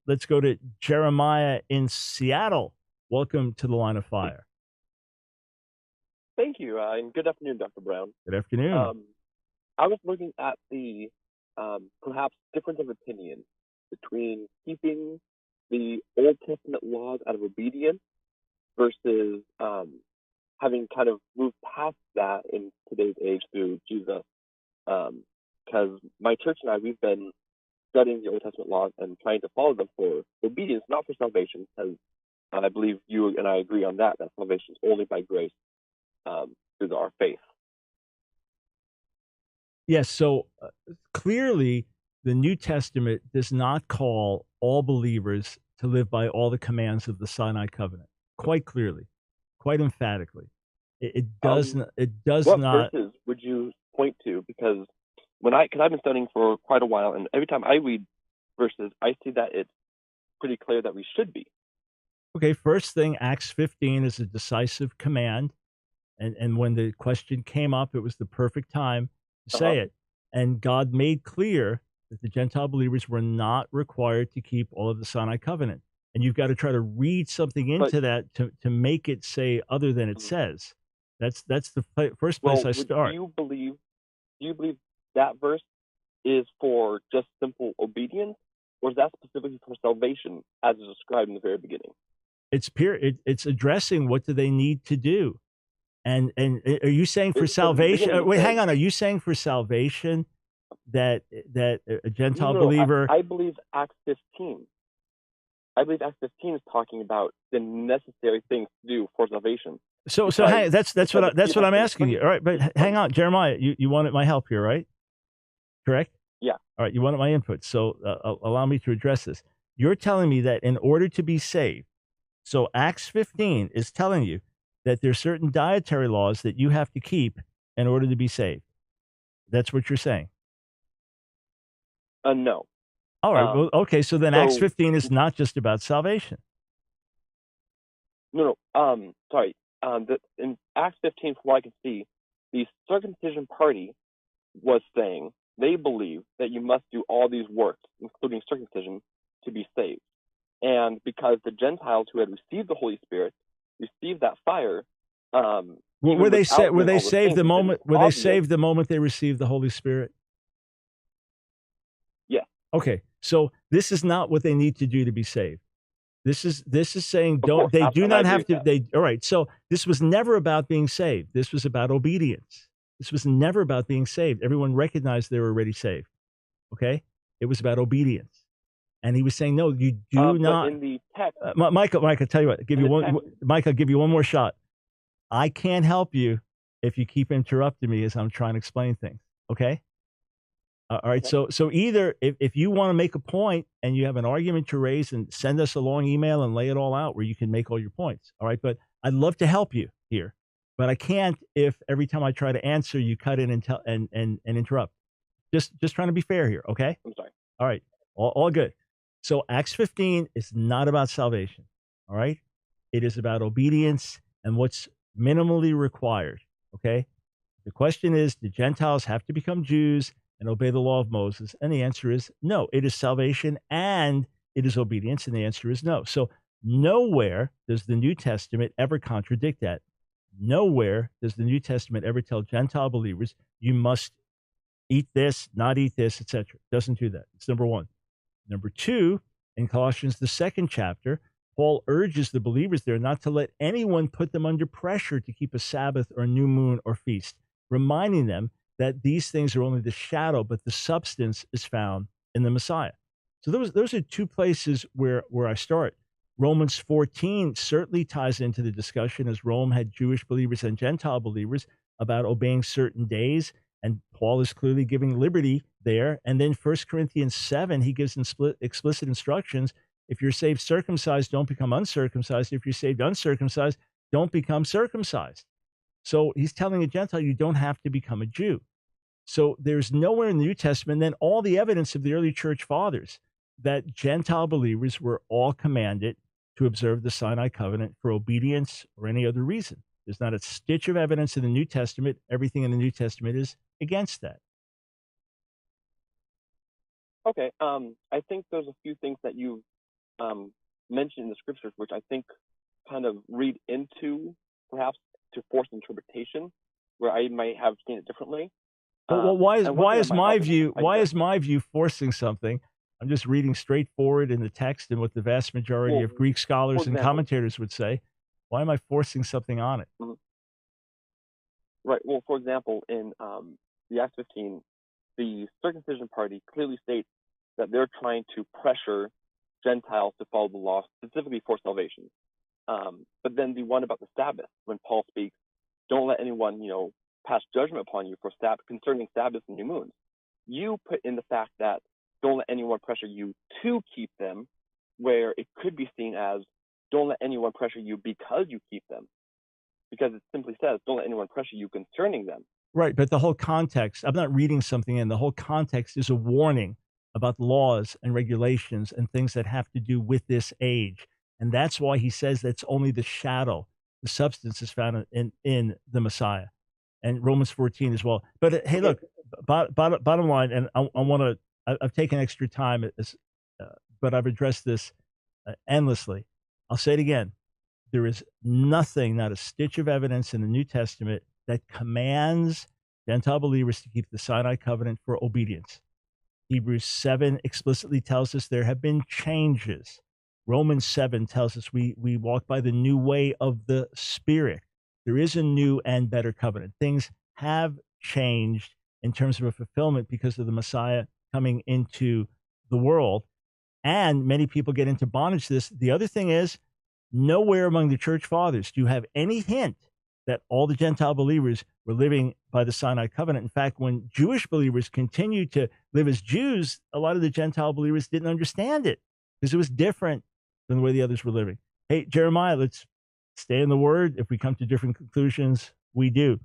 let's go to Jeremiah in Seattle. Welcome to the Line of Fire. Thank you, and good afternoon, Dr. Brown. Good afternoon. I was looking at the perhaps difference of opinion between keeping the Old Testament laws out of obedience versus having kind of moved past that in today's age through Jesus. Because my church and we've been studying the Old Testament laws and trying to follow them for obedience, not for salvation, because I believe you and I agree on that salvation is only by grace through our faith. Yes, so clearly the New Testament does not call all believers to live by all the commands of the Sinai covenant. Quite clearly, quite emphatically. It does not. What verses would you point to? Because I've been studying for quite a while, and every time I read verses, I see that it's pretty clear that we should be. Okay, first thing, Acts 15 is a decisive command. And when the question came up, it was the perfect time to say it. And God made clear that the Gentile believers were not required to keep all of the Sinai covenant. And you've got to try to read something into that to make it say other than it says. That's the first place I start. Do you believe that verse is for just simple obedience, or is that specifically for salvation, as is described in the very beginning? It's addressing what do they need to do. And are you saying for salvation? Wait, hang on. Are you saying for salvation that a Gentile believer? I believe Acts 15. I believe Acts 15 is talking about the necessary things to do for salvation. So that's what I'm asking you. All right, but hang on, Jeremiah. You wanted my help here, right? Correct? Yeah. All right. You wanted my input. So allow me to address this. You're telling me that in order to be saved, so Acts 15 is telling you that there's certain dietary laws that you have to keep in order to be saved. That's what you're saying? No. All right. Well, okay. So then Acts 15 is not just about salvation. No. Sorry. In Acts 15, from what I can see, the circumcision party was saying they believe that you must do all these works, including circumcision, to be saved. And because the Gentiles who had received the Holy Spirit received that fire, were they saved the moment they received the Holy Spirit? Yeah. Okay, so this is not what they need to do to be saved. This is saying all right. So this was never about being saved. This was about obedience. This was never about being saved. Everyone recognized they were already saved. Okay, it was about obedience. And he was saying, no, you do not. In the text, Michael, tell you what, Mike, I'll give you one more shot. I can't help you if you keep interrupting me as I'm trying to explain things. Okay. All right. Okay. So either if you want to make a point and you have an argument to raise, and send us a long email and lay it all out where you can make all your points. All right. But I'd love to help you here, but I can't if every time I try to answer, you cut in and interrupt. Just trying to be fair here. Okay. I'm sorry. All right. All good. So Acts 15 is not about salvation, all right? It is about obedience and what's minimally required, okay? The question is, do Gentiles have to become Jews and obey the law of Moses? And the answer is no. It is salvation and it is obedience, and the answer is no. So nowhere does the New Testament ever contradict that. Nowhere does the New Testament ever tell Gentile believers, you must eat this, not eat this, etc. It doesn't do that. It's number one. Number two, in Colossians, the 2nd chapter, Paul urges the believers there not to let anyone put them under pressure to keep a Sabbath or a new moon or feast, reminding them that these things are only the shadow, but the substance is found in the Messiah. So those are two places where I start. Romans 14 certainly ties into the discussion, as Rome had Jewish believers and Gentile believers about obeying certain days. And Paul is clearly giving liberty there. And then 1 Corinthians 7, he gives explicit instructions. If you're saved circumcised, don't become uncircumcised. If you're saved uncircumcised, don't become circumcised. So he's telling a Gentile, you don't have to become a Jew. So there's nowhere in the New Testament, then all the evidence of the early church fathers, that Gentile believers were all commanded to observe the Sinai covenant for obedience or any other reason. There's not a stitch of evidence in the New Testament. Everything in the New Testament is against that. Okay. I think there's a few things that you've mentioned in the scriptures, which I think kind of read into perhaps to force interpretation, where I might have seen it differently. Well, And one thing that might help is why is my view forcing something? I'm just reading straightforward in the text and what the vast majority well, of Greek for scholars and example, commentators would say. Why am I forcing something on it? right. Well, for example, in the Acts 15, the circumcision party clearly states that they're trying to pressure Gentiles to follow the law specifically for salvation. But then the one about the Sabbath, when Paul speaks, don't let anyone, pass judgment upon you for concerning Sabbaths and new moons. You put in the fact that don't let anyone pressure you to keep them, where it could be seen as don't let anyone pressure you because you keep them. Because it simply says don't let anyone pressure you concerning them. Right, but the whole context, I'm not reading something in, the whole context is a warning about laws and regulations and things that have to do with this age. And that's why he says that's only the shadow. The substance is found in the Messiah. And Romans 14 as well. But hey, look, bottom line, and I've taken extra time, but I've addressed this endlessly. I'll say it again. There is nothing, not a stitch of evidence in the New Testament that commands Gentile believers to keep the Sinai covenant for obedience. Hebrews 7 explicitly tells us there have been changes. Romans 7 tells us we walk by the new way of the Spirit. There is a new and better covenant. Things have changed in terms of a fulfillment because of the Messiah coming into the world. And many people get into bondage to this. The other thing is, nowhere among the church fathers do you have any hint that all the Gentile believers were living by the Sinai covenant. In fact, when Jewish believers continued to live as Jews, a lot of the Gentile believers didn't understand it because it was different than the way the others were living. Hey, Jeremiah, let's stay in the Word. If we come to different conclusions, we do.